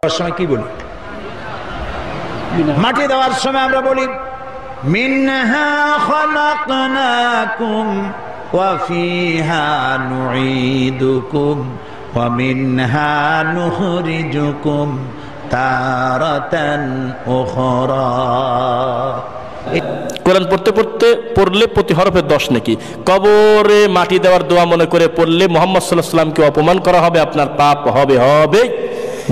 সময় কি বলি? মাটি দেওয়ার সময় আমরা বলি মিনহা খালাকনাকুম ওয়া ফিহা নুঈদুকুম ওয়া মিনহা নুখরিজুকুম তারাতান উখরা। কোরআন পড়লে প্রতি হরফে 10 নেকি। কবরে মাটি দেওয়ার দোয়া মনে করে পড়লে মুহাম্মদ সাল্লাল্লাহু আলাইহি ওয়াসাল্লামকে অপমান করা হবে, আপনার পাপ হবে।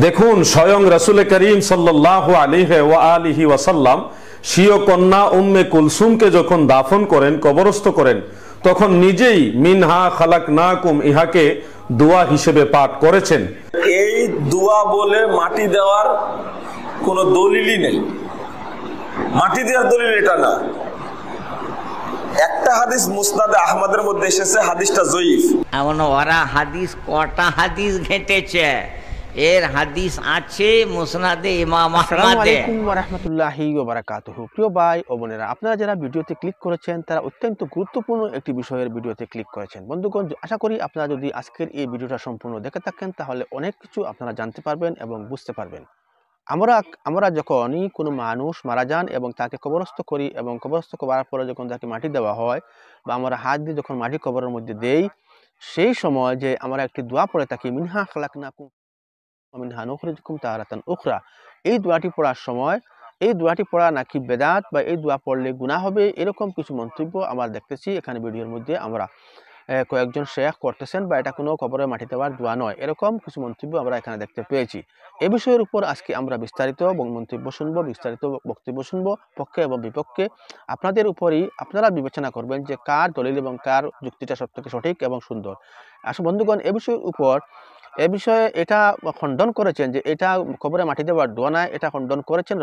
দেখুন, স্বয়ং রাসূল করিম সাল্লাল্লাহু আলাইহি ওয়া আলিহি ওয়াসাল্লাম স্বীয় কন্যা উম্মে কুলসুমকে যখন দাফন করেন, কবরস্থ করেন, তখন নিজেই মিনহা খালাকনাকুম ইহাকে দোয়া হিসেবে পাঠ করেছেন। এই দোয়া বলে মাটি দেওয়ার কোনো দলিলই নেই। মাটি দেওয়ার দলিল এটা না। একটা হাদিস মুসনাদে আহমদের মধ্যে এসেছে, হাদিসটা জয়ীফ। এমন ওরা হাদিস কটা হাদিস ঘেঁটেছে, এর হাদিস আছে মুসনাদে ইমাম আহমদে। আসসালামু আলাইকুম ওয়া রাহমাতুল্লাহি ওয়া বারাকাতুহু। প্রিয় ভাই ও বোনেরা, আপনারা যারা ভিডিওতে ক্লিক করেছেন তারা অত্যন্ত গুরুত্বপূর্ণ একটি বিষয়ের ভিডিওতে ক্লিক করেছেন। বন্ধুগণ, আশা করি আপনারা যদি আজকের এই ভিডিওটা সম্পূর্ণ দেখে থাকেন তাহলে অনেক কিছু আপনারা জানতে পারবেন এবং বুঝতে পারবেন। আমরা যখনই কোনো মানুষ মারা যান এবং তাকে কবরস্থ করি এবং কবরস্থ করার পরে যখন তাকে মাটি দেওয়া হয় বা আমরা হাত দিয়ে যখন মাটি কবরের মধ্যে দেই, সেই সময় যে আমরা একটি দোয়া পড়ে থাকি মিনহা খালাকনাকুম ওয়া মিনহা নুখরিজুকুম তারাতান উখরা, এই দোয়াটি পড়ার সময় এই দোয়াটি পড়া নাকি বেদাত বা এই দোয়া পড়লে গুনাহ হবে, এরকম কিছু মন্তব্য আমরা দেখতেছি এখানে ভিডিওর মধ্যে। আমরা কয়েকজন শেখ করতেছেন বা এটা কোনো কবরে মাটি দেওয়ার দোয়া নয়, এরকম কিছু মন্তব্য আমরা এখানে দেখতে পেয়েছি। এই বিষয়ের উপর আজকে আমরা বিস্তারিত মন্তব্য শুনবো, বিস্তারিত বক্তব্য শুনবো, পক্ষে এবং বিপক্ষে। আপনাদের উপরই আপনারা বিবেচনা করবেন যে কার দলিল এবং কার যুক্তিটা সবথেকে সঠিক এবং সুন্দর। আসলে বন্ধুগণ, এ বিষয়ে এটা খণ্ডন করেছেন যে এটা কবরে মাটি দেওয়ার দোয়া নয়, এটা খণ্ডন করেছেন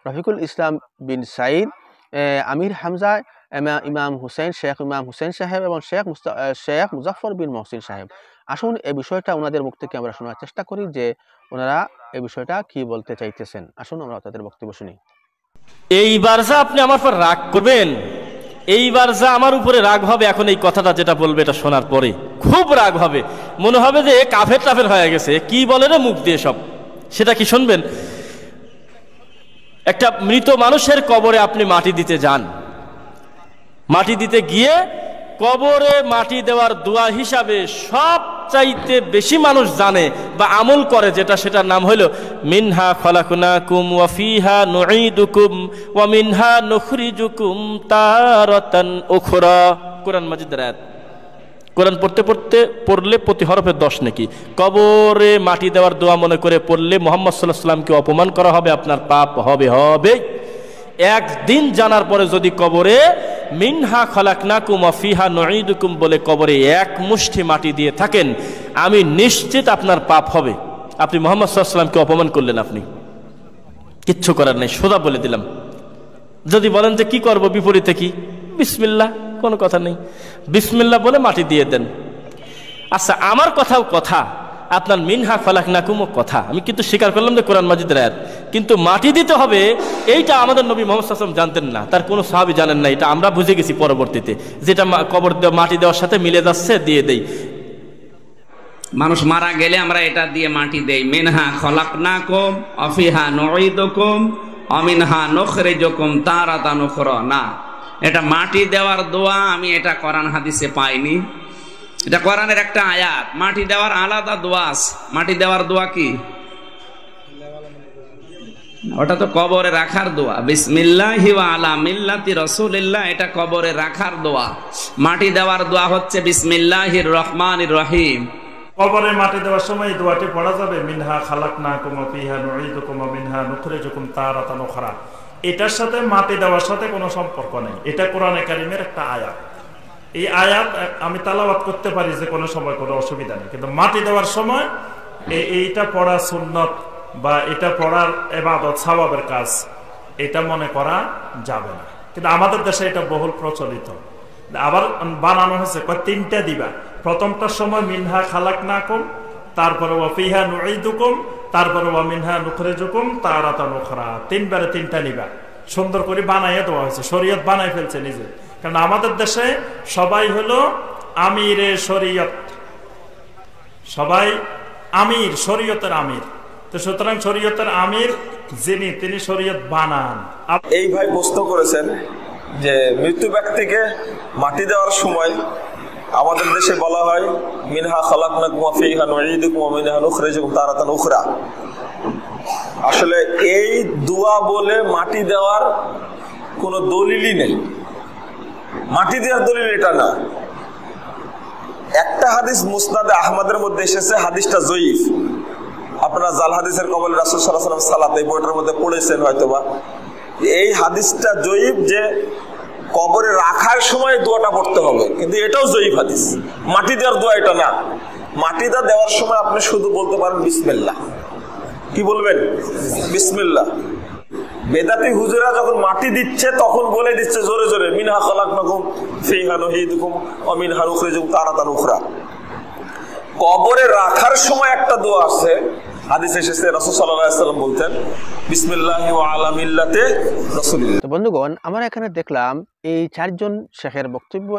রফিকুল ইসলাম বিন সাইদ, আমির হামজা, ইমাম হুসেন সাহেব এবং শেখ মুজাফফর বিন মহসিন সাহেব। আসুন এই বিষয়টা ওনাদের মুখ থেকে আমরা শোনার চেষ্টা করি যে ওনারা এই বিষয়টা কি বলতে চাইতেছেন। আসুন আমরা তাদের বক্তব্য শুনি। এইবার যা আপনি আমার উপর রাগ করবেন, এইবার যা আমার উপরে রাগ হবে, এখন এই কথাটা যেটা বলবে এটা শোনার পরে খুব রাগ হবে, মনে হবে যে কাফের হয়ে গেছে, কি বলে রে মুখ দিয়ে সব। সেটা কি শুনবেন? একটা মৃত মানুষের কবরে আপনি মাটি দিতে যান, মাটি দিতে গিয়ে কবরে মাটি দেওয়ার দোয়া হিসাবে সবচাইতে বেশি মানুষ জানে বা আমল করে যেটা, সেটার নাম হলো মিনহা খালাকনাকুম ওয়া ফিহা নুঈদুকুম ওয়া মিনহা নুখরিজুকুম তারাতান উখরা। কোরআন মাজিদের আয়াত। কোরআন পড়লে প্রতি হরফে 10 নেকি। কবরে মাটি দেওয়ার দোয়া মনে করে পড়লে মুহাম্মদ সাল্লাল্লাহু আলাইহি ওয়াসাল্লামকে অপমান করা হবে, আপনার পাপ হবে। একদিন জানার পরে যদি কবরে মিনহা খালাকনাকুম ওয়া ফিহা নুঈদুকুম বলে কবরে এক মুষ্টি মাটি দিয়ে থাকেন, আমি নিশ্চিত আপনার পাপ হবে। আপনি মুহাম্মদ সাল্লাল্লাহু আলাইহি ওয়াসাল্লামকে অপমান করলেন, আপনি কিচ্ছু করার নেই, সোজা বলে দিলাম। যদি বলেন যে কি করব, বিপরীতে কি, বিসমিল্লাহ, কোনো কথা নেই, বিসমিল্লাহ বলে মাটি দিয়ে দেন। আচ্ছা, আমার কথাও কথা, আপনার মিনহা খালাকনাকুমও কথা। আমি কিন্তু স্বীকার করলাম যে কোরআন মাজিদের আয়াত, কিন্তু মাটি দিতে হবে এইটা আমাদের নবী মুহাম্মদ সাল্লাল্লাহু আলাইহি ওয়াসাল্লাম জানতেন না, তার কোনো সাহাবী জানেন না। এটা আমরা বুঝে গেছি পরবর্তীতে, যেটা কবর মাটি দেওয়ার সাথে মিলে যাচ্ছে, দিয়ে দেই। মানুষ মারা গেলে আমরা এটা দিয়ে মাটি দেই, মিনহা খালাকনাকুম ওয়া ফিহা নুঈদুকুম ওয়া মিনহা নুখরিজুকুম তারাতান উখরা। না, এটা মাটি দেওয়ার দোয়া আমি এটা কোরআন হাদিসে পাইনি, এটা কোরআনের একটা আয়াত। মাটি দেওয়ার আলাদা দোয়া আছে। মাটি দেওয়ার দোয়া কি? ওটা তো কবরে রাখার দোয়া, বিসমিল্লাহি ওয়া আলা মিল্লাতি রাসূলিল্লাহ, এটা কবরে রাখার দোয়া। মাটি দেওয়ার দোয়া হচ্ছে বিসমিল্লাহির রহমানির রহিম। কবরে মাটি দেওয়ার সময় এই দোয়াটি পড়া যাবে, মিনহা খালাকনাকুম ওয়া ফিহা নুঈদুকুম ওয়া মিনহা নুখরিজুকুম তারাতান উখরা। এটার সাথে মাটি দেওয়ার সাথে কোনো সম্পর্ক নেই, এটা কোরআনে কারীমের একটা আয়াত। এই আয়াত আমি তেলাওয়াত করতে পারি যে কোনো সময়, কোনো অসুবিধা নেই, কিন্তু মাটি দেওয়ার সময় এইটা পড়া সুন্নত বা এটা পড়ার ইবাদত সওয়াবের কাজ, এটা মনে করা যাবে না। কিন্তু আমাদের দেশে এটা বহুল প্রচলিত। আবার বানানো হয়েছে 3টা দিবা। প্রথমটার সময় মিনহা খালাকনাকুম, তারপরে ওয়া ফিহা নুঈদুকুম, তারপরে ওয়া মিনহা নুখরিজুকুম তারাতান উখরা। 3বারে 3টা নিবা। সুন্দর করে বানাইয়া দেওয়া হয়েছে, শরীয়ত বানাই ফেলছে নিজে। কারণ আমাদের দেশে সবাই হলো আমিরে শরীয়ত, সবাই আমির, শরীয়তের আমির। তো সুতরাং শরীয়তের আমির যিনি, তিনি শরীয়ত বানান। এই ভাই প্রশ্ন করেছেন যে মৃত্যু ব্যক্তিকে মাটি দেওয়ার সময় আমাদের দেশে বলা হয় মিনহা খালাকনাকুম ওয়া ফিহা নুঈদুকুম ওয়া মিনহা নুখরিজুকুম তারাতান উখরা। আসলে এই দোয়া বলে মাটি দেওয়ার কোনো দলিলই নেই। মাটি দেওয়ার দলিল এটা না। একটা হাদিস মুসনাদে আহমদের মধ্যে এসেছে, হাদিসটা জয়ীফ। আপনারা জাল হাদিসের কবলে রাসূল সাল্লাল্লাহু আলাইহি ওয়াসাল্লাম সালাত এই বইটার মধ্যে পড়েছেন হয়তোবা। এই হাদিসটা জয়ীফ যে কবরে রাখার সময় দোয়াটা পড়তে হবে, কিন্তু এটাও জয়ীফ হাদিস। মাটি দেওয়ার দোয়া এটা না। মাটিটা দেওয়ার সময় আপনি শুধু বলতে পারেন বিসমিল্লাহ। কি বলবেন? বিসমিল্লাহ। বেদাতি হুজুরা যখন মাটি দিচ্ছে তখন বলে দিচ্ছে জোরে জোরে মিনহা খালাকনাকুম ফিহা নুঈদুকুম ওয়া মিনহা নুখরিজুকুম তারাতান উখরা। কবরে রাখার সময় একটা দোয়া আছে, হাদিসে এসেছে, রাসূল সাল্লাল্লাহু আলাইহি ওয়াসাল্লাম বলতেন বিসমিল্লাহি ওয়া আলা মিল্লাতে রাসূলিল্লাহ। তো বন্ধুগণ, আমরা এখানে দেখলাম এই চারজন শেখের বক্তব্য।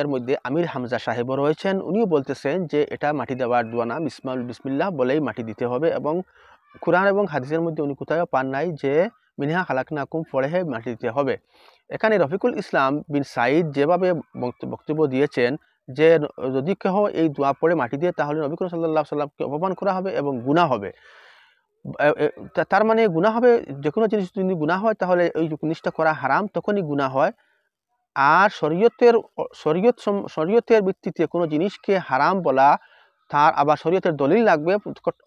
এর মধ্যে আমির হামজা সাহেবও রয়েছেন। উনিও বলতেছেন যে এটা মাটি দেওয়ার দোয়া না, বিসমিল্লাহ বলেই মাটি দিতে হবে, এবং কুরআন এবং হাদিসের মধ্যে উনি কোথাও পান নাই যে মিনহা খালাকনাকুম পড়ে মাটি দিতে হবে। এখানে রফিকুল ইসলাম বিন সাইদ যেভাবে বক্তব্য দিয়েছেন যে যদি কেহ এই দোয়া পড়ে মাটি দিয়ে তাহলে নবী করিম সাল্লাল্লাহু আলাইহি ওয়াসাল্লামকে অপমান করা হবে এবং গুনাহ হবে। তার মানে গুনাহ হবে, যে কোনো জিনিস যদি গুনাহ হয় তাহলে ওই জিনিসটা করা হারাম, তখনই গুনাহ হয়। আর শরীয়তের ভিত্তিতে কোনো জিনিসকে হারাম বলা, তার আবার শরীয়তের দলিল লাগবে,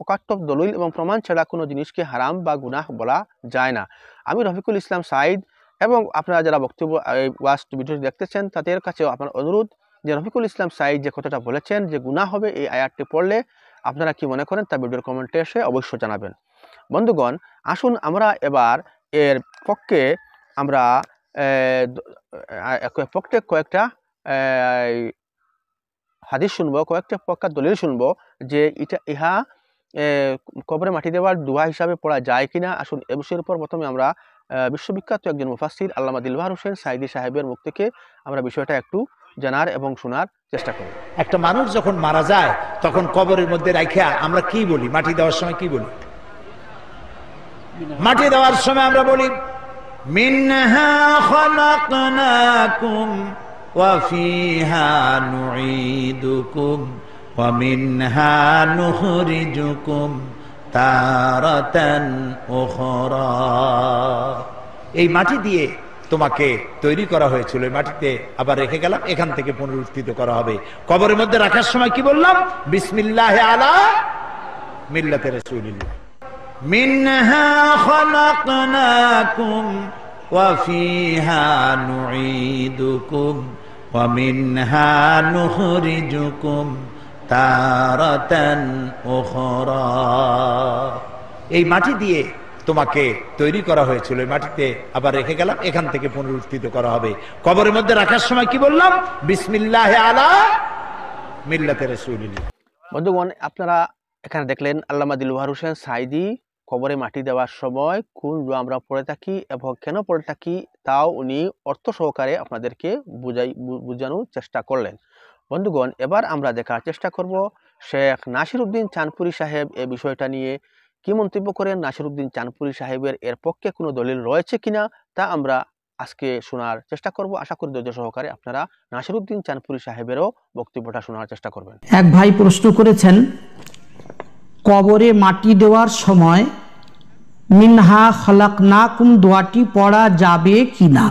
অকাট্য দলিল এবং প্রমাণ ছাড়া কোনো জিনিসকে হারাম বা গুনাহ বলা যায় না। আমি রফিকুল ইসলাম সাইদ এবং আপনারা যারা বক্তব্য ওয়াজ ভিডিওটি দেখতেছেন তাদের কাছেও আপনার অনুরোধ যে রফিকুল ইসলাম সাইদ যে কথাটা বলেছেন যে গুনাহ হবে এই আয়াতটি পড়লে, আপনারা কি মনে করেন তা ভিডিওর কমেন্টে এসে অবশ্যই জানাবেন। বন্ধুগণ, আসুন আমরা এবার এর পক্ষে আমরা কয়েকটা হাদিস শুনবো, কয়েকটা পক্ষের দলিল শুনবো যে ইহা কবরে মাটি দেওয়ার দোয়া হিসাবে পড়া যায় কিনা। আসুন এ বিষয়ের উপর প্রথমে আমরা বিশ্ববিখ্যাত একজন মুফাসসির আল্লামা দিলবার হোসেন সাইদি সাহেবের মুখ থেকে আমরা বিষয়টা একটু জানার এবং শোনার চেষ্টা করি। একটা মানুষ যখন মারা যায় তখন কবরের মধ্যে রাখিয়া আমরা কি বলি? মাটি দেওয়ার সময় কি বলি? মাটি দেওয়ার সময় আমরা বলি মিনহা খালাকনাকুম ওয়া ফিহা নুঈদুকুম ওয়া মিনহা নুখরিজুকুম তারাতান উখরা। এই মাটি দিয়ে তোমাকে তৈরি করা হয়েছিল, এই মাটিতে আবার রেখে গেলাম, এখান থেকে পুনরুত্থিত করা হবে। কবরের মধ্যে রাখার সময় কি বললাম? বিসমিল্লাহি আলা মিল্লাতে রাসূলিল্লাহ। মিনহা খালাকনাকুম ওয়া ফিহা নুঈদুকুম ওয়া মিনহা নুখরিজুকুম তারাতান উখরা। এই মাটি দিয়ে তোমাকে তৈরি করা হয়েছিল, এই মাটিতে আবার রেখে গেলাম, এখান থেকে পুনরুত্থিত করা হবে। কবরের মধ্যে রাখার সময় কি বললাম? বিসমিল্লাহি আলা মিল্লাতে রাসূলিল্লাহ। বন্ধুগণ, আপনারা এখানে দেখলেন আল্লামা দিলওয়ার হোসেন সাইদি কবরে মাটি দেওয়ার সময় কোন দোয়া আমরা পড়ে থাকি এবং কেন পড়ে থাকি তাও উনি অর্থ সহকারে আপনাদেরকে বোঝানোর চেষ্টা করলেন। বন্ধুগণ, এবার আমরা দেখার চেষ্টা করব শেখ নাসিরউদ্দিন চাঁদপুরী সাহেব এই বিষয়টা নিয়ে কি মন্তব্য করেন। নাসিরউদ্দিন চাঁদপুরী সাহেবের এর পক্ষে কোনো দলিল রয়েছে কিনা তা আমরা আজকে শোনার চেষ্টা করব। আশা করি ধৈর্য সহকারে আপনারা নাসিরউদ্দিন চাঁদপুরী সাহেবেরও বক্তব্যটা শোনার চেষ্টা করবেন। এক ভাই প্রশ্ন করেছেন, কবরে মাটি দেওয়ার সময় মিনহা খালাকনাকুম দোয়াটি পড়া যাবে কিনা।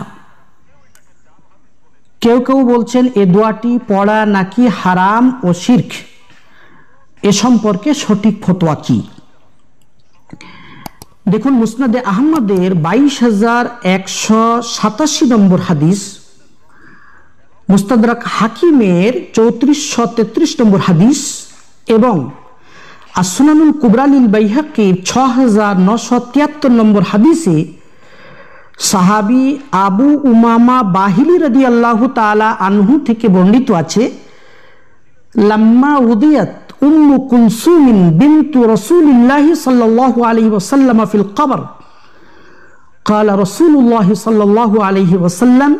কেউ কেউ বলছেন এ দোয়াটি পড়া নাকি হারাম ও শিরক, এ সম্পর্কে সঠিক ফতোয়া কি? দেখুন, মুসনাদে আহমদের 22,187 নম্বর হাদিস, মুস্তাদরাক হাকিমের 3433 নম্বর হাদিস এবং আসনানুল কুবরা লিল বাইহাকির 6973 নম্বর হাদিসে সাহাবী আবু উমামা বাহিলি রাদিয়াল্লাহু তাআলা আনহু থেকে বর্ণিত আছে, লাম্মা উদিয়াত উম্মু কুলসুম বিনতু রাসূলিল্লাহি সাল্লাল্লাহু আলাইহি ওয়াসাল্লাম ফিল কবর قال رسول الله صلى الله عليه وسلم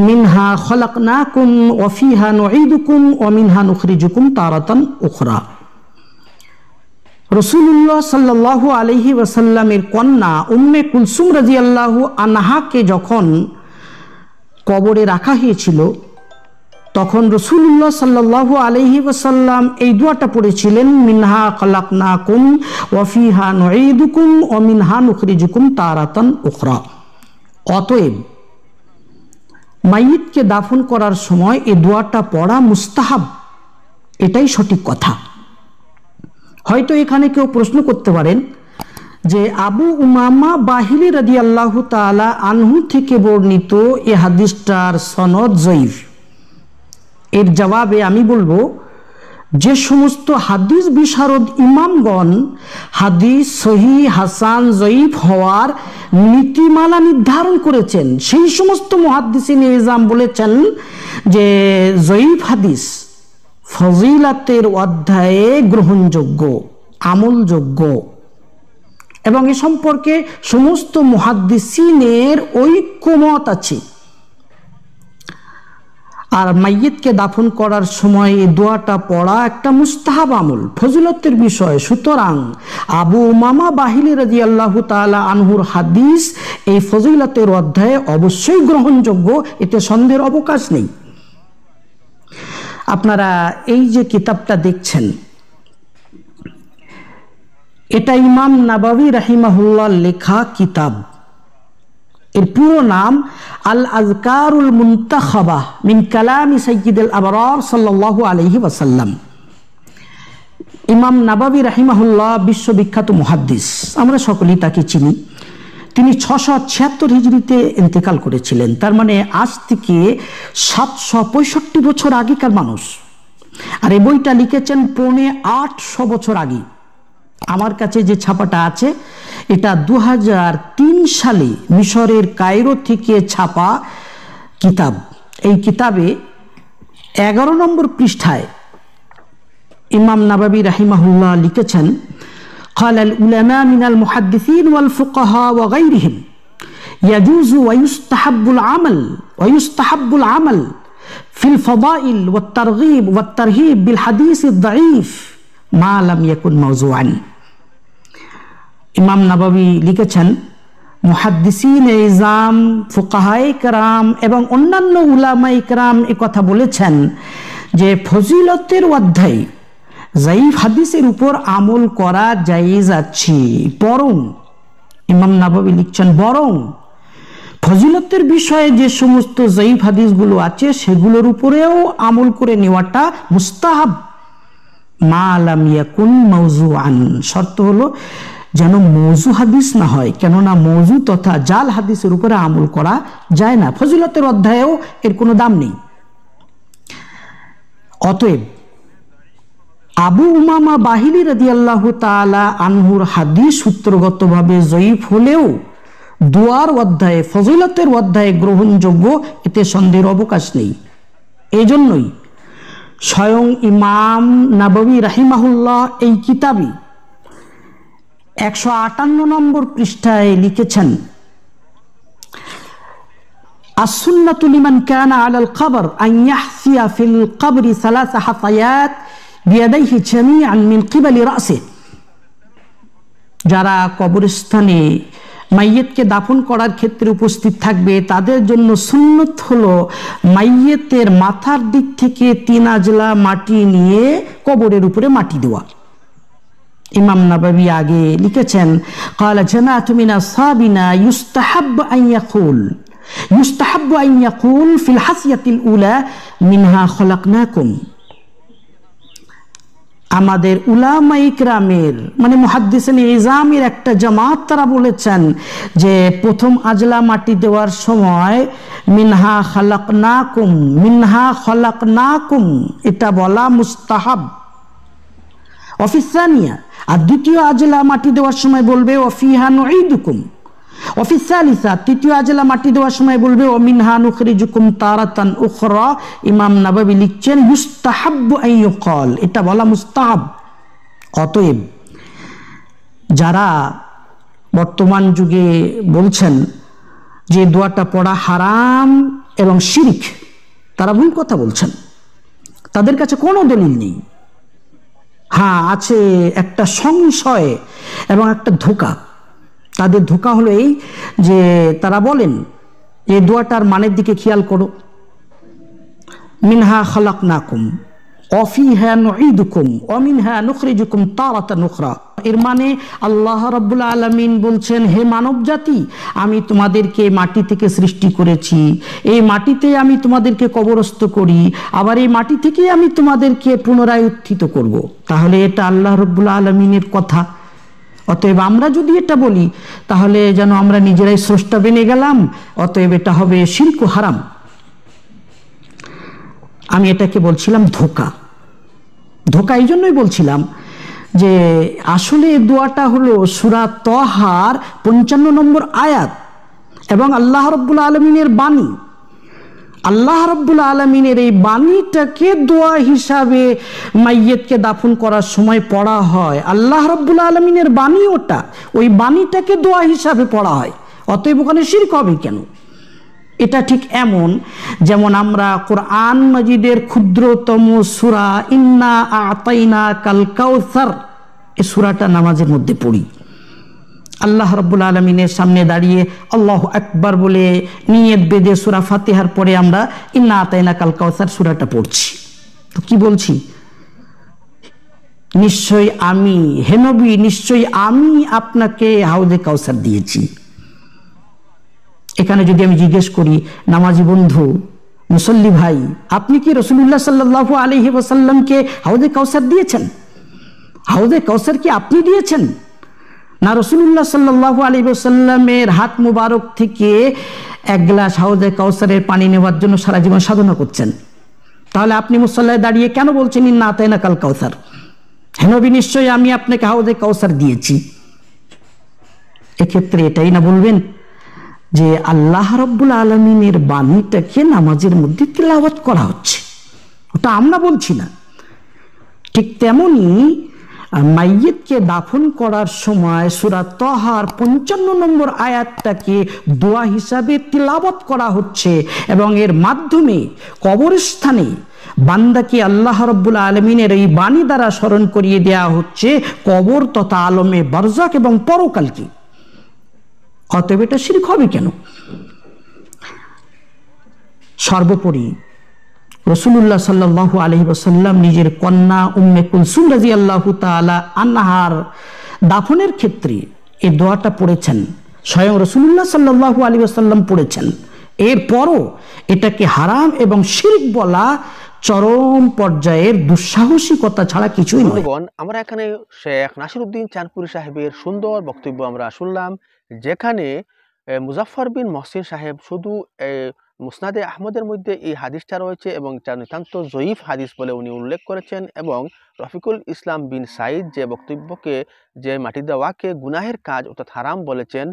منها خلقناكم وفيها نعيدكم ومنها نخرجكم تارة أخرى। রসুল্লাহ সাল্লাল্লাহু আলাইহি ওয়াসাল্লামের কন্যা উম্মে কুলসুম রাদিয়াল্লাহু আনহাকে যখন কবরে রাখা হয়েছিল তখন রসুল্লাহ সাল্লাল্লাহু আলাইহি ওয়াসাল্লাম এই দোয়াটা পড়েছিলেন, মিনহা খালাকনাকুম ওয়া ফিহা নুঈদুকুম ওয়া মিনহা নুখরিজুকুম তারাতান উখরা। অতএব মাইয়িতকে দাফন করার সময় এই দোয়াটা পড়া মুস্তাহাব, এটাই সঠিক কথা। হয়তো এখানে কেউ প্রশ্ন করতে পারেন যে আবু উমামা বাহিলি রাদিয়াল্লাহু তাআলা আনহু থেকে বর্ণিত এই হাদিসটার সনদ জয়ীফ। এর জবাবে আমি বলবো, যে সমস্ত হাদিস বিশারদ ইমামগণ হাদিস সহি হাসান জয়ীফ হওয়ার নীতিমালা নির্ধারণ করেছেন, সেই সমস্ত মুহাদ্দিসিন ইজাম বলেছেন যে জয়ীফ হাদিস ফজিলাতের অধ্যায়ে গ্রহণযোগ্য, আমলযোগ্য, এবং এ সম্পর্কে সমস্ত মুহাদ্দিসিনের ঐক্যমত আছে। আর মাইয়িতকে দাফন করার সময় এই দোয়াটা পড়া একটা মুস্তাহাব আমল, ফজিলতের বিষয়। সুতরাং আবু উমামা বাহিলি রাদিয়াল্লাহু তাআলা আনহুর হাদিস এই ফজিলতের অধ্যায়ে অবশ্যই গ্রহণযোগ্য, এতে সন্দেহের অবকাশ নেই। আপনারা এই যে কিতাবটা দেখছেন, এটা ইমাম নাবাবী রাহিমাহুল্লাহ লেখা কিতাব। এর পুরো নাম আল আযকারুল মুনতাখাবা মিন কালামি সাইয়্যিদুল আবরার সাল্লাল্লাহু আলাইহি ওয়াসাল্লাম। ইমাম নাবাবী রাহিমাহুল্লাহ বিশ্ববিখ্যাত মুহাদ্দিস, আমরা সকলেই তাকে চিনি। তিনি 676 হিজরিতে ইন্তেকাল করেছিলেন, তার মানে আজ থেকে 765 বছর আগেকার মানুষ। আর এই বইটা লিখেছেন 850 বছর আগে। আমার কাছে যে ছাপাটা আছে এটা 2003 সালে মিশরের কায়রো থেকে ছাপা কিতাব। এই কিতাবে 11 নম্বর পৃষ্ঠায় ইমাম নাবাবী রাহিমাহুল্লাহ লিখেছেন, قال العلماء من المحدثين والفقهاء وغيرهم يجوز ويستحب العمل في الفضائل والترغيب والترهيب بالحديث الضعيف ما لم يكن موضوعا। ইমাম নাবাবী লিখেছেন, মুহাদ্দিসিন ইজাম, ফুকাহায়ে কেরাম এবং অন্যান্য উলামায়ে কেরাম এই কথা বলেছেন যে ফজিলতের অধ্যায়ে যায়িফ হাদিসের উপর আমল করা জায়েজ আছে। বরং ইমাম নাবাবী লিখছেন, বরং ফজিলতের বিষয়ে যে সমস্ত যায়িফ হাদিসগুলো আছে সেগুলোর উপরেও আমল করে নেওয়াটা মুস্তাহাব, মা লাম ইয়াকুন মাওজুআন। শর্ত হলো যেন মওজু হাদিস না হয়, কেননা মওজু তথা জাল হাদিসের উপরে আমল করা যায় না। ফজিলতের অধ্যায়েও এর কোনো দাম নেই। অতএব আবু উমামা বাহিলি রাদিয়াল্লাহু তাআলা আনহুর হাদিস সূত্রগতভাবে জয়ীফ হলেও দোয়ার অধ্যায়ে, ফজিলতের অধ্যায়ে গ্রহণযোগ্য, এতে সন্দেহের অবকাশ নেই। এই জন্যই স্বয়ং ইমাম নাবাবী রাহিমাহুল্লাহ এই কিতাবে 158 নম্বর পৃষ্ঠায় লিখেছেন, আসুন্নাতু লিমান কানা আলাল কবর আন ইয়াহসিয়া ফিল কবরি সালাসা হাসায়াত বিয়াদাইহি জামিআন মিন কিবালি রাসিহি। যারা কবরস্থানে মাইয়িতকে দাফন করার ক্ষেত্রে উপস্থিত থাকবে তাদের জন্য সুন্নত হলো মাইয়িতের মাথার দিক থেকে 3 আজলা মাটি নিয়ে কবরের উপরে মাটি দেওয়া। ইমাম নাবাবী আগে লিখেছেন, قال جماعة من أصحابنا يستحب أن يقول في الحسية الأولى منها خلقناكم। আমাদের উলামায়ে কেরামের মানে মুহাদ্দিসিন ইজামের একটা জামাত তারা বলেছেন যে প্রথম আজলা মাটি দেওয়ার সময় মিনহা খালাকনাকুম এটা বলা মুস্তাহাব। অফিসানিয়া, আর দ্বিতীয় আজলা মাটি দেওয়ার সময় বলবে ওয়াফিহা নুঈদুকুম। অফিসালিসা, তৃতীয় আজলা মাটি দেওয়ার সময় বলবে ও মিনহা নুখরিজুকুম তারাতান উখরা। ইমাম নাবাবী লিখছেন ইউস্তাহাব্বু আন ইউকাল, এটা বলা মুস্তাহাব। অতএব যারা বর্তমান যুগে বলছেন যে দোয়াটা পড়া হারাম এবং শিরক, তারা ভুল কথা বলছেন। তাদের কাছে কোনো দলিল নেই। হ্যাঁ, আছে একটা সংশয় এবং একটা ধোঁকা। তাদের ধোঁকা হলো এই যে তারা বলেন এই দোয়াটার মানের দিকে খেয়াল করো, মিনহা খালাকনাকুম ওয়াফিহা নুঈদুকুম ওয়া মিনহা নুখরিজুকুম তারাতান উখরা। এর মানে আল্লাহ রাব্বুল আলামিন বলছেন, হে মানব জাতি, আমি তোমাদেরকে মাটি থেকে সৃষ্টি করেছি, এই মাটিতে আমি তোমাদেরকে কবরস্থ করি, আবার এই মাটি থেকে আমি তোমাদেরকে পুনরায় উত্থিত করব। তাহলে এটা আল্লাহ রাব্বুল আলামিনের কথা। অতএব আমরা যদি এটা বলি তাহলে যেন আমরা নিজেরাই স্রষ্টা বেনে গেলাম, অতএব এটা হবে শিরক ও হারাম। আমি এটাকে বলছিলাম ধোঁকা। ধোঁকা এই জন্যই বলছিলাম যে আসলে দোয়াটা হলো সূরা তাহার 55 নম্বর আয়াত এবং আল্লাহ রাব্বুল আলামিনের বাণী। আল্লাহ রাব্বুল আলামিনের এই বাণীটাকে দোয়া হিসাবে মাইয়িতকে দাফন করার সময় পড়া হয়। আল্লাহ রাব্বুল আলামিনের বাণী ওটা, ওই বাণীটাকে দোয়া হিসাবে পড়া হয়। অতএব ওখানে শিরক হবে কেন? এটা ঠিক এমন যেমন আমরা কোরআন মাজিদের ক্ষুদ্রতম সূরা ইন্না আ'তাইনাকাল কাউসার, এই সূরাটা নামাজের মধ্যে পড়ি। আল্লাহ রাব্বুল আলামিনের সামনে দাঁড়িয়ে আল্লাহু আকবার বলে নিয়ত বেঁধে সূরা ফাতিহার পরে আমরা ইন্না আ'তাইনাকাল কাউসার সূরাটা পড়ছি। তো কি বলছি? নিশ্চয়ই আমি, হে নবী, নিশ্চয়ই আমি আপনাকে হাউজে কাউসার দিয়েছি। এখানে যদি আমি জিজ্ঞেস করি, নামাজি বন্ধু, মুসল্লি ভাই, আপনি কি রাসূলুল্লাহ সাল্লাল্লাহু আলাইহি ওয়াসাল্লামকে হাউজে কাউসার দিয়েছেন? হাউজে কাউসার কি আপনি দিয়েছেন, না রাসূলুল্লাহ সাল্লাল্লাহু আলাইহি ওয়াসাল্লামের হাত মুবারক থেকে এক গ্লাস হাউজে কাউসারের পানি নেওয়ার জন্য সারা জীবন সাধনা করছেন? তাহলে আপনি মুসল্লায় দাঁড়িয়ে কেন বলছেন ইন্না আ'তাইনাকাল কাউসার? হে নবী, নিশ্চয়ই আমি আপনাকে হাউজে কাউসার দিয়েছি। এক্ষেত্রে এটাই না বলবেন যে আল্লাহ রাব্বুল আলামিনের বাণীটাকে নামাজের মধ্যে তিলাওয়াত করা হচ্ছে, ওটা আমরা বলছি না। ঠিক তেমনি মাইয়িতকে দাফন করার সময় সূরা তাহার 55 নম্বর আয়াতটাকে দোয়া হিসাবে তিলাওয়াত করা হচ্ছে এবং এর মাধ্যমে কবরস্থানে বান্দাকে আল্লাহ রাব্বুল আলামিনের এই বাণী দ্বারা স্মরণ করিয়ে দেয়া হচ্ছে কবর তথা আলমে বারজাক এবং পরকালকে। অতএব এটা শিরক হবে কেন? সর্বোপরি রাসূলুল্লাহ সাল্লাল্লাহু আলাইহি ওয়াসাল্লাম নিজের কন্যা উম্মে কুলসুম রাদিয়াল্লাহু তাআলা আনহার দাফনের ক্ষেত্রে এই দোয়াটা পড়েছেন, স্বয়ং রাসূলুল্লাহ সাল্লাল্লাহু আলাইহি ওয়াসাল্লাম পড়েছেন। এরপরও এটাকে হারাম এবং শিরক বলা চরম পর্যায়ের দুঃসাহসিকতা ছাড়া কিছুই নয়। আমরা এখানে শেখ নাসিরউদ্দিন চাঁদপুরি সাহেবের সুন্দর বক্তব্য আমরা শুনলাম, যেখানে মুজাফফর বিন মহসিন সাহেব শুধু মুসনাদে আহমদের মধ্যে এই হাদিসটা রয়েছে এবং যা নিতান্ত জয়ীফ হাদিস বলে উনি উল্লেখ করেছেন, এবং রফিকুল ইসলাম বিন সাইদ যে বক্তব্যকে, যে মাটি দেওয়াকে গুনাহের কাজ অর্থাৎ হারাম বলেছেন,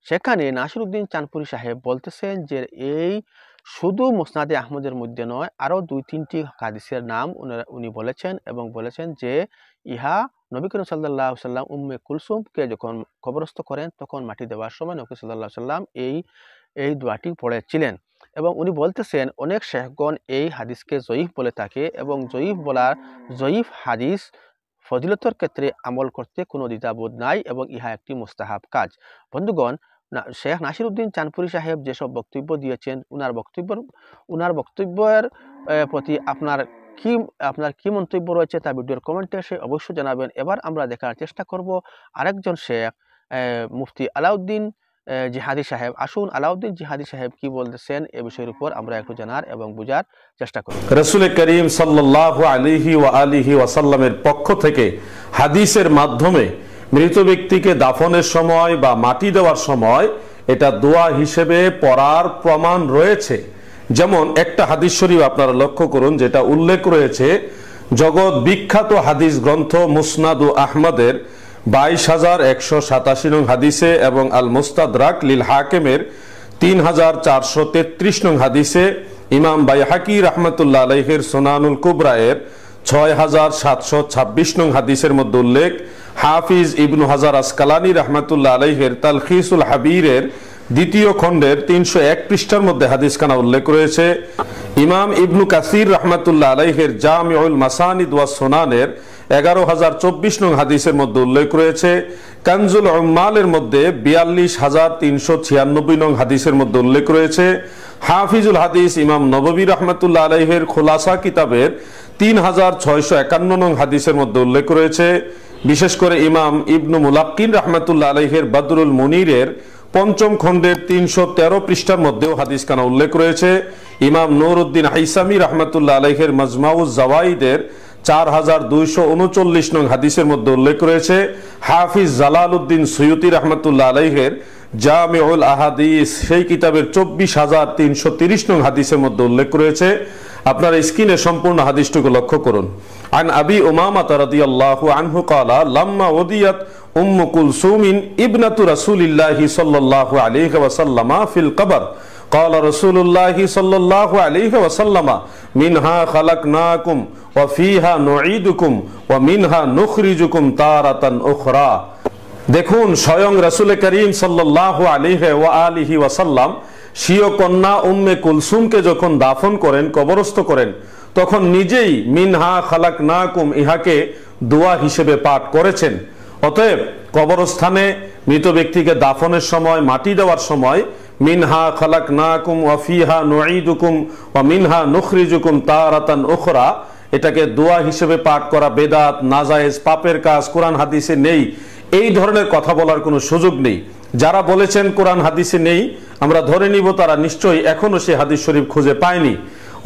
সেখানে নাসিরউদ্দিন চাঁদপুরি সাহেব বলতেছেন যে এই শুধু মুসনাদে আহমদের মধ্যে নয়, আরও 2-3টি হাদিসের নাম উনি বলেছেন এবং বলেছেন যে ইহা নবী করিম সাল্লাল্লাহু আলাইহি ওয়াসাল্লাম উম্মে কুলসুমকে যখন কবরস্থ করেন তখন মাটি দেওয়ার সময় নবী সাল্লাল্লাহু আলাইহি ওয়াসাল্লাম এই দোয়াটি পড়েছিলেন। এবং উনি বলতেছেন অনেক শেখগণ এই হাদিসকে জয়ীফ বলে থাকে এবং জয়ীফ হাদিস ফজিলতের ক্ষেত্রে আমল করতে কোনো দ্বিধাবোধ নাই এবং ইহা একটি মুস্তাহাব কাজ। বন্ধুগণ, শেখ নাসিরউদ্দিন চাঁদপুরি সাহেব যেসব বক্তব্য দিয়েছেন, উনার বক্তব্যের প্রতি আপনার কি মন্তব্য রয়েছে তা ভিডিওর কমেন্টে এসে অবশ্যই জানাবেন। এবার আমরা দেখার চেষ্টা করব আরেকজন শেখ মুফতি আলাউদ্দিন জিহাদি সাহেব। আসুন আলাউদ্দিন জিহাদি সাহেব কি বলতেছেন এ বিষয়ের উপর আমরা একটু জানার এবং বুঝার চেষ্টা করব। রাসূল করিম সাল্লাল্লাহু আলাইহি ওয়া আলিহি ওয়াসাল্লামের পক্ষ থেকে হাদিসের মাধ্যমে মৃত ব্যক্তিকে দাফনের সময় বা মাটি দেওয়ার সময় এটা দোয়া হিসেবে পড়ার প্রমাণ রয়েছে। যেমন একটা হাদিস শরীফ আপনারা লক্ষ্য করুন, যেটা উল্লেখ রয়েছে জগৎ বিখ্যাত হাদিস গ্রন্থ মুসনাদু আহমদের 22,187 নং হাদিসে এবং আল মুস্তাদরাক লিল হাকিমের 3,433 নং হাদিসে, ইমাম বাইহাকি রাহমাতুল্লাহ আলাইহির সুনানুল কুবরা এর 6,726 নং হাদিসের মধ্যে উল্লেখ, হাফিজ ইবনু হাজার আসকালানি রাহমাতুল্লাহ আলাইহির তালখিসুল হাবিরের দ্বিতীয় খণ্ডের 301 পৃষ্ঠার মধ্যে হাদিসখানা উল্লেখ রয়েছে। ইমাম ইবনু কাসির রাহমাতুল্লাহ আলাইহির জামিউল মাসানিদ ওয়াস সুনানের 11,024 নং হাদিসের মধ্যে উল্লেখ রয়েছে। কানজুল উম্মালের মধ্যে 42,396 নং হাদিসের মধ্যে উল্লেখ রয়েছে। হাফিজুল হাদিস ইমাম নববী রাহমাতুল্লাহ আলাইহির খুলাসা কিতাবের 3651 নং হাদিসের মধ্যে উল্লেখ রয়েছে। বিশেষ করে ইমাম ইবনু মুলাক্কিন রাহমাতুল্লাহ আলাইহির বদরুল মুনিরের 5ম খণ্ডের 313 পৃষ্ঠার মধ্যেও হাদিসখানা উল্লেখ রয়েছে। ইমাম নুরউদ্দিন হাইসামি রাহমাতুল্লাহ আলাইহির মাজমাউজ জাওয়াইদের 4239 নং হাদিসের মধ্যে উল্লেখ রয়েছে। হাফিজ জালালউদ্দিন সুয়ুতি রাহমাতুল্লাহ আলাইহির জামিউল আহাদিস সেই কিতাবের 24,330 নং হাদিসের মধ্যে উল্লেখ রয়েছে। আপনার স্ক্রিনে সম্পূর্ণ হাদিসটুকু লক্ষ্য করুন। আন আবি উমামা রাদিয়াল্লাহু আনহু ক্বালা লাম্মা ওদিয়াত উম্মু কুলসুমিন ইবনাতু রাসূলিল্লাহি সাল্লাল্লাহু আলাইহি ওয়াসাল্লাম ফিল কবর قال رسول الله صلى الله عليه وسلم منها خلقناكم وفيها نعيدكم ومنها نخرجكم تارة أخرى। দেখুন, স্বয়ং রাসূল করিম সাল্লাল্লাহু আলাইহি ওয়া আলিহি ওয়াসাল্লাম স্বীয় কন্যা উম্মে কুলসুমকে যখন দাফন করেন, কবরস্থ করেন, তখন নিজেই মিনহা খালাকনাকুম ইহাকে দোয়া হিসেবে পাঠ করেছেন। অতএব কবরস্থানে মৃত ব্যক্তিকে দাফনের সময়, মাটি দেওয়ার সময় মিনহা খালাকনাকুম ওয়া ফিহা নুঈদুকুম ওয়া মিনহা নুখরিজুকুম তারাতান উখরা, এটাকে দোয়া হিসেবে পাঠ করা বেদাত, নাজায়েজ, পাপের কাজ, কোরআন হাদিসে নেই, এই ধরনের কথা বলার কোনো সুযোগ নেই। যারা বলেছেন কোরআন হাদিসে নেই, আমরা ধরে নিব তারা নিশ্চয়ই এখনো সেই হাদিস শরীফ খুঁজে পায়নি।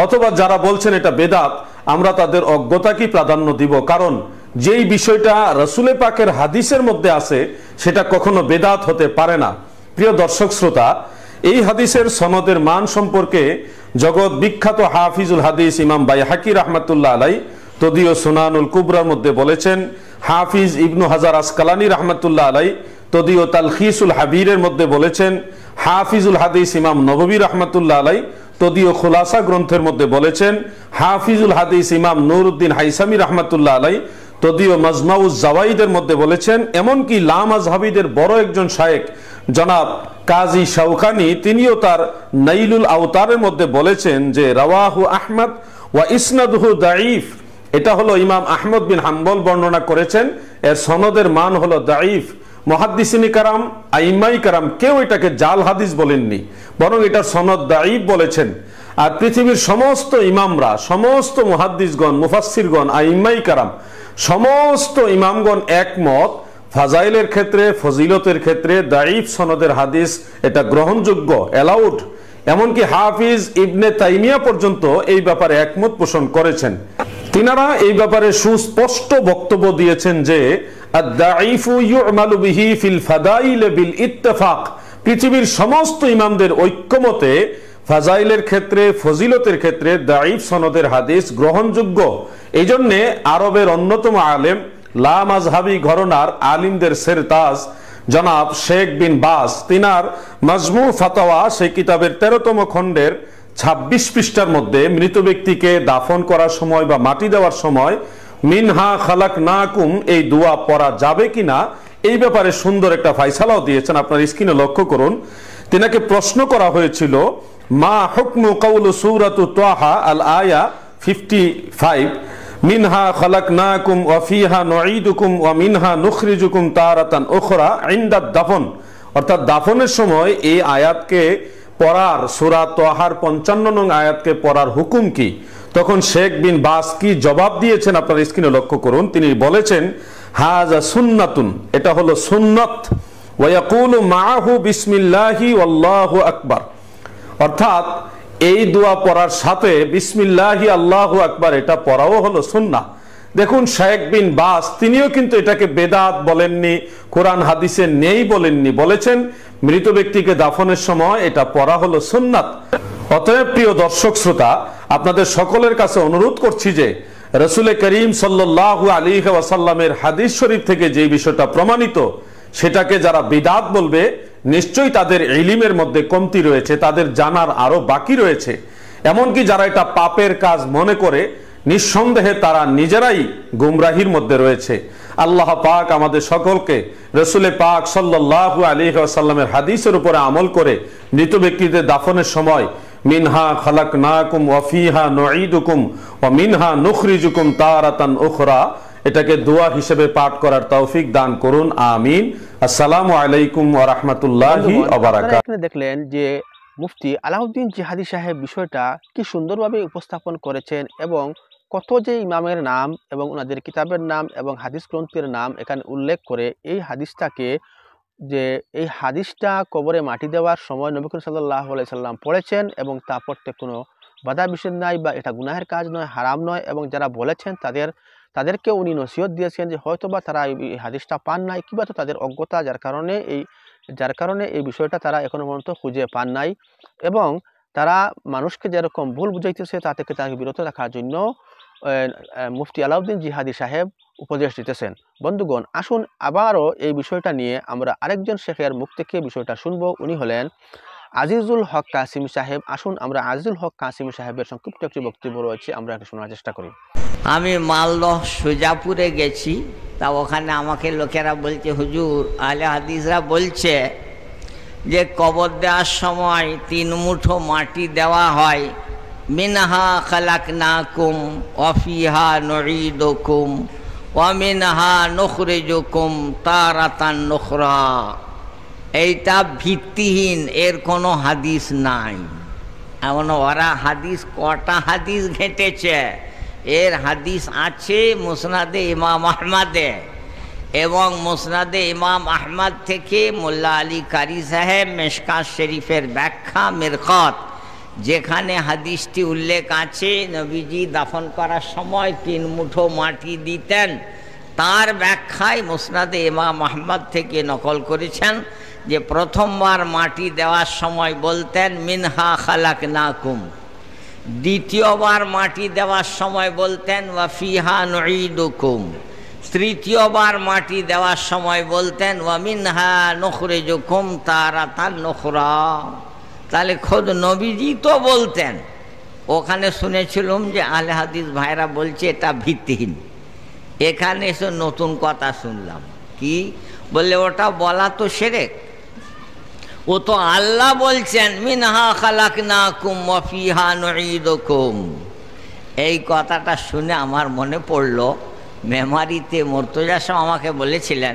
অথবা যারা বলছেন এটা বেদাত, আমরা তাদের অজ্ঞতাকেই প্রাধান্য দিব, কারণ যেই বিষয়টা রাসূল পাকের হাদিসের মধ্যে আছে সেটা কখনো বেদাত হতে পারে না। প্রিয় দর্শক শ্রোতা, এই হাদিসের সনদের মান সম্পর্কে জগৎ বিখ্যাত হাফিজুল হাদিস ইমাম বাইহাকি রাহমাতুল্লাহ আলাই তদীয় সুনানুল কুবরার মধ্যে বলেছেন। হাফিজ ইবনু হাজার আসকালানি রাহমাতুল্লাহ আলাই তদীয় তালখিসুল হাবীরের মধ্যে বলেছেন। হাফিজুল হাদিস ইমাম নববী রাহমাতুল্লাহ আলাই তদীয় খুলাসা গ্রন্থের মধ্যে বলেছেন। হাফিজুল হাদিস ইমাম নুরউদ্দিন হাইসামি রাহমাতুল্লাহ আলাই তদীয় মাজমাউজ জাওয়াইদের মধ্যে বলেছেন। এমনকি লামাযহাবীদের বড় একজন শায়েখ জনাব কাজী শাওকানি তিনিও তার নাইলুল আওতারের মধ্যে বলেছেন যে রাওয়াহু আহমদ ওয়া ইসনাদুহু দাঈফ, এটা হলো ইমাম আহমদ বিন হাম্বল বর্ণনা করেছেন, এর সনদের মান হলো দাঈফ। মুহাদ্দিসিনে কারাম, আইম্মাই কারাম কেউ এটাকে জাল হাদিস বলেননি, বরং এটার সনদ দাঈফ বলেছেন। আর পৃথিবীর সমস্ত ইমামরা, সমস্ত মুহাদ্দিসগণ, মুফাসসিরগণ, আইম্মাই কারাম, সমস্ত ইমামগণ একমত ফাজাইলের ক্ষেত্রে, ফজিলতের ক্ষেত্রে দাঈফ সনদের হাদিস এটা গ্রহণযোগ্য, অ্যালাউড। এমনকি হাফিজ ইবনে তাইমিয়া পর্যন্ত এই ব্যাপারে একমত পোষণ করেছেন। তিনারা এই ব্যাপারে সুস্পষ্ট বক্তব্য দিয়েছেন যে আদ-দাঈফু ইউমালু বিহি ফিল ফাদাইল বিল ইত্তেফাক, পৃথিবীর সমস্ত ইমামদের ঐক্যমতে ফাজাইলের ক্ষেত্রে, ফজিলতের ক্ষেত্রে দাঈফ সনদের হাদিস গ্রহণযোগ্য। এই জন্যে আরবের অন্যতম আলেম, লামাযহাবী ঘরানার আলিমদের সেরতাজ জনাব শেখ বিন বাস, তিনার মাজমু ফাতাওয়া সেই কিতাবের 13তম খণ্ডের 26 পৃষ্ঠার মধ্যে মৃত ব্যক্তিকে দাফন করার সময় বা মাটি দেওয়ার সময় মিনহা খালাকনাকুম এই দোয়া পড়া যাবে কিনা এই ব্যাপারে সুন্দর একটা ফায়সালাও দিয়েছেন। আপনার স্ক্রিনে লক্ষ্য করুন। তিনাকে প্রশ্ন করা হয়েছিল, মা হুকমু কাউলু সূরাতু তাহা আল আয়া 55 মিনহা খালাকনাকুম ওয়া ফিহা নুঈদুকুম ওয়া মিনহা নুখরিজুকুম তারাতান উখরা ইনদা দাফন, অর্থাৎ দাফনের সময় এই আয়াতকে পড়ার, সূরা তাহার 55 নং আয়াতকে পড়ার হুকুম কি? তখন শেখ বিন বাস কি জবাব দিয়েছেন আপনার স্ক্রিনে লক্ষ্য করুন। তিনি বলেছেন, হাযা সুন্নাতুন, এটা হলো সুন্নাত, ওয়া ইয়াকুলু মাআহু বিসমিল্লাহি ওয়াল্লাহু আকবার, অর্থাৎ এই দোয়া পড়ার সাথে বিসমিল্লাহি আল্লাহু আকবার এটা পড়াও হলো সুন্নাহ। দেখুন, শেখ বিন বাস তিনিও কিন্তু এটাকে বেদাত বলেননি, কোরআন হাদিসে নেই বলেননি, বলেছেন মৃত ব্যক্তিকে দাফনের সময় এটা পড়া হলো সুন্নাত। অতএব প্রিয় দর্শক শ্রোতা, আপনাদের সকলের কাছে অনুরোধ করছি যে রাসূল করিম সাল্লাল্লাহু আলাইহি ওয়াসাল্লামের হাদিস শরীফ থেকে যে বিষয়টা প্রমাণিত সেটাকে যারা বিদআত বলবে নিশ্চয়ই তাদের ইলমের মধ্যে কমতি রয়েছে, তাদের জানার আরো বাকি রয়েছে। এমনকি যারা এটা পাপের কাজ মনে করে নিঃসন্দেহে তারা নিজেরাই গুমরাহির মধ্যে রয়েছে। আল্লাহ পাক আমাদের সকলকে রসুল পাক সাল্লাল্লাহু আলাইহি ওয়াসাল্লামের হাদিসের উপরে আমল করে মৃত ব্যক্তিদের দাফনের সময় মিনহা খালাকনাকুম ওয়া ফিহা নুঈদুকুম ওয়া মিনহা নুখরিজুকুম তারাতান উখরা এটাকে দোয়া হিসেবে পাঠ করার তৌফিক দান করুন, আমিন। আসসালামু আলাইকুম ওয়া রাহমাতুল্লাহি ওয়া বারাকাতুহু। এখানে দেখলেন যে মুফতি আলাউদ্দিন জিহাদি সাহেব বিষয়টা কি সুন্দরভাবে উপস্থাপন করেছেন এবং কত যে ইমামের নাম এবং ওনাদের কিতাবের নাম এবং হাদিস গ্রন্থের নাম এখানে উল্লেখ করে এই হাদিসটাকে, যে এই হাদিসটা কবরে মাটি দেওয়ার সময় নবী করিম সাল্লাল্লাহু আলাইহি সাল্লাম পড়েছেন এবং তা পড়তে কোনো বাধা নিষেধ নাই বা এটা গুনাহের কাজ নয়, হারাম নয়, এবং যারা বলেছেন তাদেরকে উনি নসিহত দিয়েছেন যে হয়তোবা তারা এই হাদিসটা পান নাই কিংবা তো তাদের অজ্ঞতা যার কারণে এই বিষয়টা তারা এখনো পর্যন্ত খুঁজে পান নাই, এবং তারা মানুষকে যেরকম ভুল বুঝাইতেছে তা থেকে তাকে বিরত রাখার জন্য মুফতি আলাউদ্দিন জিহাদি সাহেব উপদেশ দিতেছেন। বন্ধুগণ, আসুন আবারও এই বিষয়টা নিয়ে আমরা আরেকজন শেখের মুখ থেকে বিষয়টা শুনবো। উনি হলেন আজিজুল হক কাসিমি সাহেব। আসুন আমরা আজিজুল হক কাসিমি সাহেবের সংক্ষিপ্ত একটি বক্তব্য রয়েছে, আমরা একটু শোনার চেষ্টা করি। আমি মালদহ সুজাপুরে গেছি, তা ওখানে আমাকে লোকেরা বলছে, হুজুর আহলে হাদিসরা বলছে যে কবর দেওয়ার সময় 3 মুঠো মাটি দেওয়া হয়, মিনহা খালাকনাকুম ওয়া ফিহা নুঈদুকুম ওয়া মিনহা নুখরিজুকুম তারাতান উখরা। এইটা ভিত্তিহীন, এর কোনো হাদিস নাই। এমন ওরা হাদিস কটা হাদিস ঘেঁটেছে, এর হাদিস আছে মুসনাদে ইমাম আহমদে, এবং মুসনাদে ইমাম আহমদ থেকে মোল্লা আলী কারি সাহেব মেশকাত শরীফের ব্যাখ্যা মিরকাত, যেখানে হাদিসটি উল্লেখ আছে নবীজি দাফন করার সময় 3 মুঠো মাটি দিতেন, তার ব্যাখ্যায় মুসনাদে ইমাম আহমদ থেকে নকল করেছেন যে প্রথমবার মাটি দেওয়ার সময় বলতেন মিনহা খালাকনাকুম, দ্বিতীয়বার মাটি দেওয়ার সময় বলতেন ওয়া ফিহা নুঈদুকুম, তৃতীয়বার মাটি দেওয়ার সময় বলতেন ওয়া মিনহা নুখরিজুকুম তারাতান উখরা। তাহলে খোদ নবীজি তো বলতেন। ওখানে শুনেছিলাম যে আহলে হাদিস ভাইরা বলছে এটা ভিত্তিহীন। এখানে এসে নতুন কথা শুনলাম, কি বললে ওটা বলা তো শিরক। ও তো আল্লাহ বলছেন মিনহা খালাকনাকুম ওয়া ফিহা নুঈদুকুম। এই কথাটা শুনে আমার মনে পড়লো, মেমারিতে মুর্তজা সাহেব আমাকে বলেছিলেন,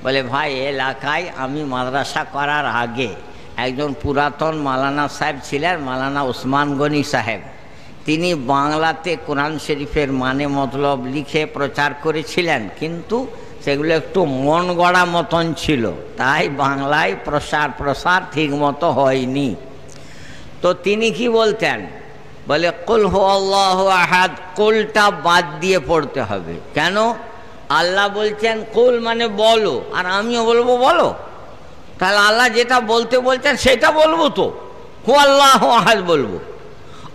বলে ভাই এলাকায় আমি মাদ্রাসা করার আগে একজন পুরাতন মাওলানা সাহেব ছিলেন, মাওলানা উসমান গনি সাহেব। তিনি বাংলাতে কোরআন শরীফের মানে মতলব লিখে প্রচার করেছিলেন, কিন্তু সেগুলো একটু মন গড়া মতন ছিল, তাই বাংলায় প্রসার ঠিক মতো হয়নি। তো তিনি কি বলতেন, বলে কুল হুয়াল্লাহু আহাদ, কুলটা বাদ দিয়ে পড়তে হবে। কেন? আল্লাহ বলছেন কুল মানে বলো, আর আমিও বলবো বলো, তাহলে আল্লাহ যেটা বলতে বলছেন সেটা বলবো, তো হুয়াল্লাহু আহাদ বলবো,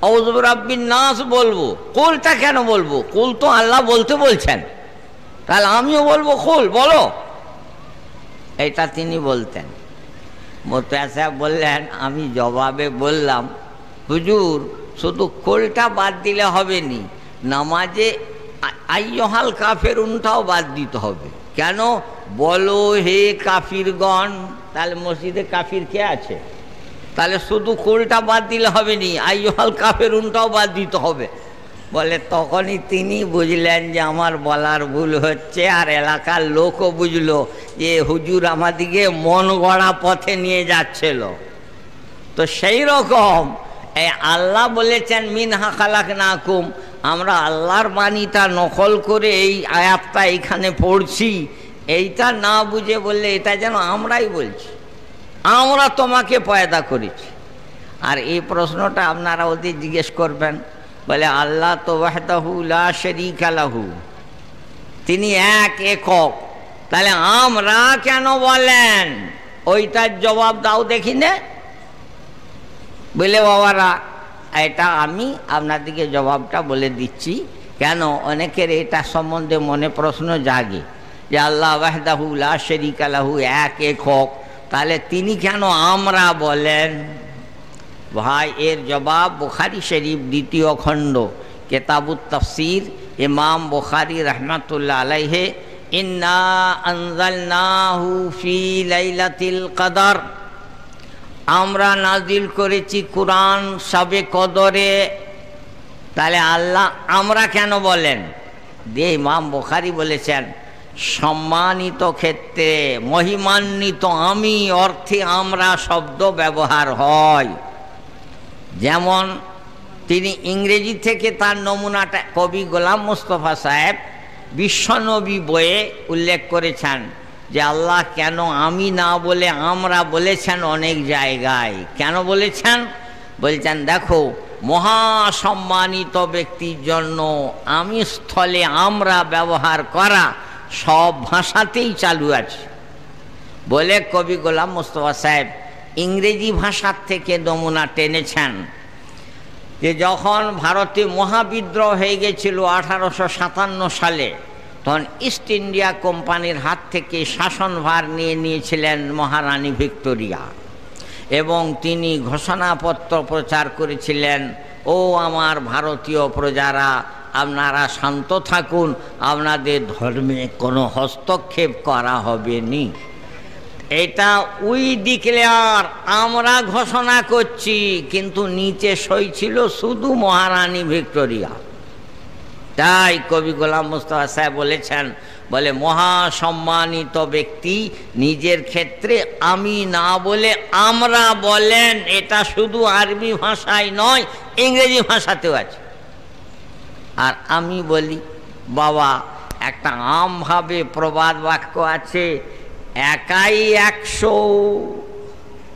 আউযু বিরাব্বিন নাস বলবো, কুলটা কেন বলবো? কুল তো আল্লাহ বলতে বলছেন, তাহলে আমিও বলবো কুল বলো, এটা তিনি বলতেন। মুর্তজা সাহেব বললেন, আমি জবাবে বললাম, হুজুর শুধু কুলটা বাদ দিলে হবে নি, নামাজে আইয়ুহাল কাফিরুনটাও বাদ দিতে হবে। কেন? বলো হে কাফিরগণ, তাহলে মসজিদে কাফির কে আছে? তাহলে শুধু কুলটা বাদ দিলে হবে নি, আইয়ুহাল কাফিরুনটাও বাদ দিতে হবে। বলে তখনই তিনি বুঝলেন যে আমার বলার ভুল হচ্ছে, আর এলাকার লোকও বুঝলো যে হুজুর আমাদিকে মন গড়া পথে নিয়ে যাচ্ছিল। তো সেই রকম এই আল্লাহ বলেছেন মিনহা খালাকনাকুম, আমরা আল্লাহর বাণীটা নকল করে এই আয়াতটা এখানে পড়ছি, এইটা না বুঝে বললে এটা যেন আমরাই বলছি, আমরা তোমাকে পয়দা করেছি। আর এই প্রশ্নটা আপনারা ওদের জিজ্ঞেস করবেন, বলে আল্লাহ তো ওয়াহদাহু লা শারীকা লাহু, তিনি একক, তাহলে আমরা কেন বলেন? ওইটার জবাব দাও দেখি না। বলে বাবারা, এটা আমি আপনাদেরকে জবাবটা বলে দিচ্ছি। কেন? অনেকের এটা সম্বন্ধে মনে প্রশ্ন জাগে যে আল্লাহ ওয়াহদাহু লা শারীকা লাহু, একক, তাহলে তিনি কেন আমরা বলেন? ভাই এর জবাব বুখারী শরীফ 2য় খণ্ড কিতাবুত তাফসীর, ইমাম বুখারী রাহমাতুল্লাহ আলাইহি ইন্না আনজালনাহু ফি লাইলাতিল কদর, আমরা নাজিল করেছি কুরআন শবে কদরে। তাহলে আল্লাহ আমরা কেন বলেন? দিয়ে ইমাম বুখারী বলেছেন সম্মানিত ক্ষেত্রে মহিমান্বিত আমি অর্থে আমরা শব্দ ব্যবহার হয়। যেমন তিনি ইংরেজি থেকে তার নমুনাটা কবি গোলাম মুস্তফা সাহেব বিশ্বনবী বইয়ে উল্লেখ করেছেন যে আল্লাহ কেন আমি না বলে আমরা বলেছেন অনেক জায়গায়। কেন বলেছেন? বলছেন দেখো মহাসম্মানিত ব্যক্তির জন্য আমি স্থলে আমরা ব্যবহার করা সব ভাষাতেই চালু আছে বলে কবি গোলাম মুস্তফা সাহেব ইংরেজি ভাষার থেকে নমুনা টেনেছেন। যে যখন ভারতে মহাবিদ্রোহ হয়ে গেছিল 1857 সালে, তখন ইস্ট ইন্ডিয়া কোম্পানির হাত থেকে শাসনভার নিয়ে নিয়েছিলেন মহারানী ভিক্টোরিয়া, এবং তিনি ঘোষণাপত্র প্রচার করেছিলেন, ও আমার ভারতীয় প্রজারা আপনারা শান্ত থাকুন, আপনাদের ধর্মে কোনো হস্তক্ষেপ করা হবে নি। এটা উই ডিক্লেয়ার, আমরা ঘোষণা করছি, কিন্তু নিচে সই ছিল শুধু মহারানী ভিক্টোরিয়া। তাই কবি গোলাম মুস্তফা সাহেব বলেছেন, বলে মহাসম্মানিত ব্যক্তি নিজের ক্ষেত্রে আমি না বলে আমরা বলেন। এটা শুধু আরবি ভাষায় নয়, ইংরেজি ভাষাতেও আছে। আর আমি বলি বাবা, একটা আমভাবে প্রবাদ বাক্য আছে, একাই 100,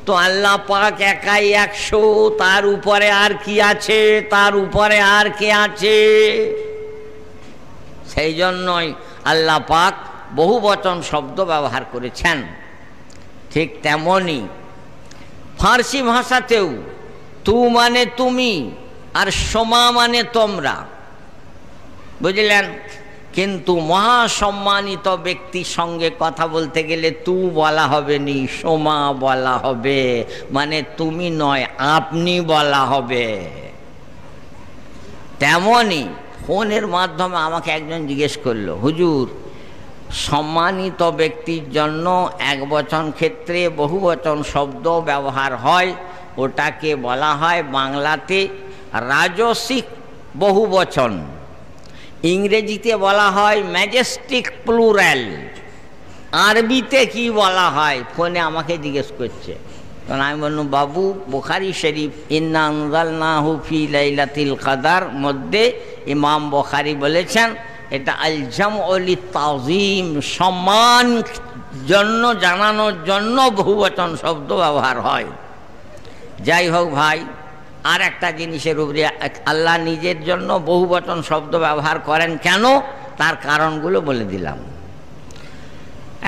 তো আল্লাহ পাক একাই 100, তার উপরে আর কি আছে, তার উপরে আর কে আছে? সেই জন্যই আল্লাহ পাক বহু বচন শব্দ ব্যবহার করেছেন। ঠিক তেমনি ফার্সি ভাষাতেও তু মানে তুমি আর সোমা মানে তোমরা, বুঝলেন? কিন্তু মহাসম্মানিত ব্যক্তির সঙ্গে কথা বলতে গেলে তু বলা হবে নি, সোমা বলা হবে, মানে তুমি নয় আপনি বলা হবে। তেমনি ফোনের মাধ্যমে আমাকে একজন জিজ্ঞেস করলো, হুজুর সম্মানিত ব্যক্তির জন্য একবচন ক্ষেত্রে বহুবচন শব্দ ব্যবহার হয়, ওটাকে বলা হয় বাংলাতে রাজসিক বহুবচন, ইংরেজিতে বলা হয় ম্যাজেস্টিক প্লুরাল, আরবিতে কি বলা হয়? ফোনে আমাকে জিজ্ঞেস করছে। তখন আমি বললাম, বাবু বুখারী শরীফ ইন্না আনজালনাহু ফি লাইলাতিল কদর মধ্যে ইমাম বুখারী বলেছেন এটা আল জামউ লিত-তাযীম, সম্মান জন্য জানানোর জন্য বহুবচন শব্দ ব্যবহার হয়। যাই হোক ভাই, আর একটা জিনিসের উপরে আল্লাহ নিজের জন্য বহুবচন শব্দ ব্যবহার করেন কেন, তার কারণগুলো বলে দিলাম।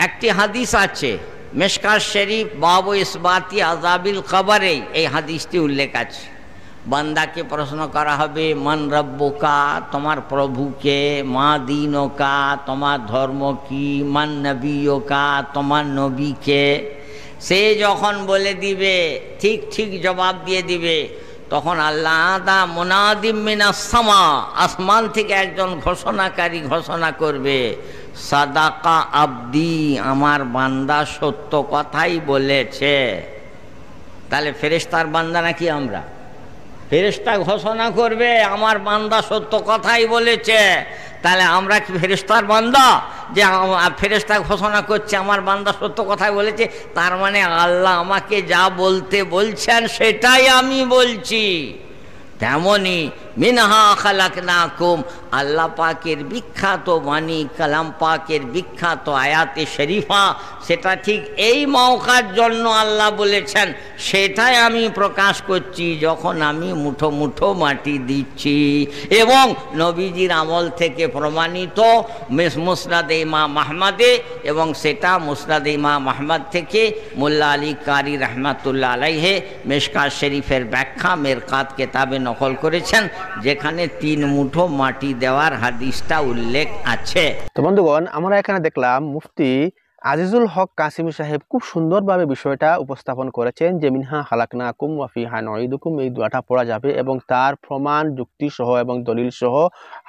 একটি হাদিস আছে মিশকাত শরীফ বাবু ইসবাতি আযাবিল কবরে, এই হাদিসটি উল্লেখ আছে। বান্দাকে প্রশ্ন করা হবে মান রব্বুকা, তোমার প্রভুকে, মা দীনুকা, তোমার ধর্ম কি, মান নবিয়ুকা, তোমার নবীকে। সে যখন বলে দিবে, ঠিক ঠিক জবাব দিয়ে দিবে, তখন আল্লাহ দা মুনাদিম মিনাস সামা, আসমান থেকে একজন ঘোষণাকারী ঘোষণা করবে, সাদাকা আব্দি, আমার বান্দা সত্য কথাই বলেছে। তাহলে ফেরেশতার বান্দা নাকি আমরা? ফেরেশতা ঘোষণা করবে আমার বান্দা সত্য কথাই বলেছে, তাহলে আমরা কি ফেরেশতার বান্দা? যে ফেরেশতা ঘোষণা করছে আমার বান্দা সত্য কথাই বলেছে, তার মানে আল্লাহ আমাকে যা বলতে বলছেন সেটাই আমি বলছি। তেমনি মিনহা খালাকনাকুম, আল্লাহ পাকের বিখ্যাত বাণী, কালাম পাকের বিখ্যাত আয়াতে শরীফা, সেটা ঠিক এই মওকার জন্য আল্লাহ বলেছেন, সেটাই আমি প্রকাশ করছি যখন আমি মুঠো মুঠো মাটি দিচ্ছি। এবং নবীজির আমল থেকে প্রমাণিত মুসনাদে ইমাম আহমদে, এবং সেটা মুসনাদে ইমাম আহমদ থেকে মোল্লা আলী কারি রহমাতুল্লাহ আলাইহে মিশকাত শরীফের ব্যাখ্যা মেরকাত কেতাবে নকল করেছেন, যেখানে 3 মুঠো মাটি দেওয়ার হাদিসটা উল্লেখ আছে। তো বন্ধুগণ, আমরা এখানে দেখলাম মুফতি আজিজুল হক কাসিমি সাহেব খুব সুন্দরভাবে বিষয়টা উপস্থাপন করেছেন যে মিনহা খালাকনাকুম ওয়া ফিহা নুঈদুকুম, এই দোয়াটা পড়া যাবে, এবং তার প্রমাণ যুক্তি সহ এবং দলিল সহ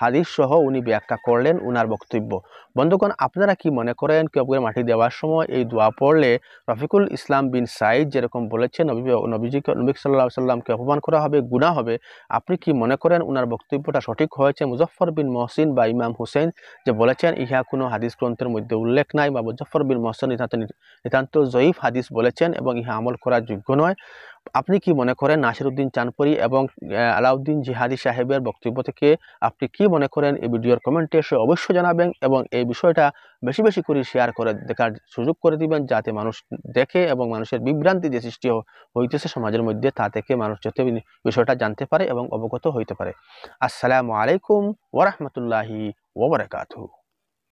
হাদিস সহ উনি ব্যাখ্যা করলেন উনার বক্তব্য। বন্ধুগণ, আপনারা কি মনে করেন কবরে মাটি দেওয়ার সময় এই দোয়া পড়লে রফিকুল ইসলাম বিন সাইদ যেরকম বলেছেন নবী সাল্লাল্লাহু আলাইহি সাল্লামকে অপমান করা হবে, গুনাহ হবে, আপনি কি মনে করেন ওনার বক্তব্যটা সঠিক হয়েছে? মুজফফর বিন মহসিন বা ইমাম হুসেন যে বলেছেন ইহা কোনো হাদিস গ্রন্থের মধ্যে উল্লেখ নাই, বা মুজফফর বিন মহসিন নিতান্ত জয়ীফ হাদিস বলেছেন এবং ইহা আমল করার যোগ্য নয়। আপনি কি মনে করেন? নাসিরউদ্দিন চাঁদপুরি এবং আলাউদ্দিন জিহাদি সাহেবের বক্তব্য থেকে আপনি কি মনে করেন? এই ভিডিওর কমেন্টে এসে অবশ্যই জানাবেন এবং এই বিষয়টা বেশি বেশি করে শেয়ার করে দেখার সুযোগ করে দিবেন, যাতে মানুষ দেখে এবং মানুষের বিভ্রান্তি যে সৃষ্টি হইতেছে সমাজের মধ্যে তা থেকে মানুষ যাতে বিষয়টা জানতে পারে এবং অবগত হইতে পারে। আসসালামু আলাইকুম ওয়া রাহমাতুল্লাহি ওয়া বারাকাতুহু।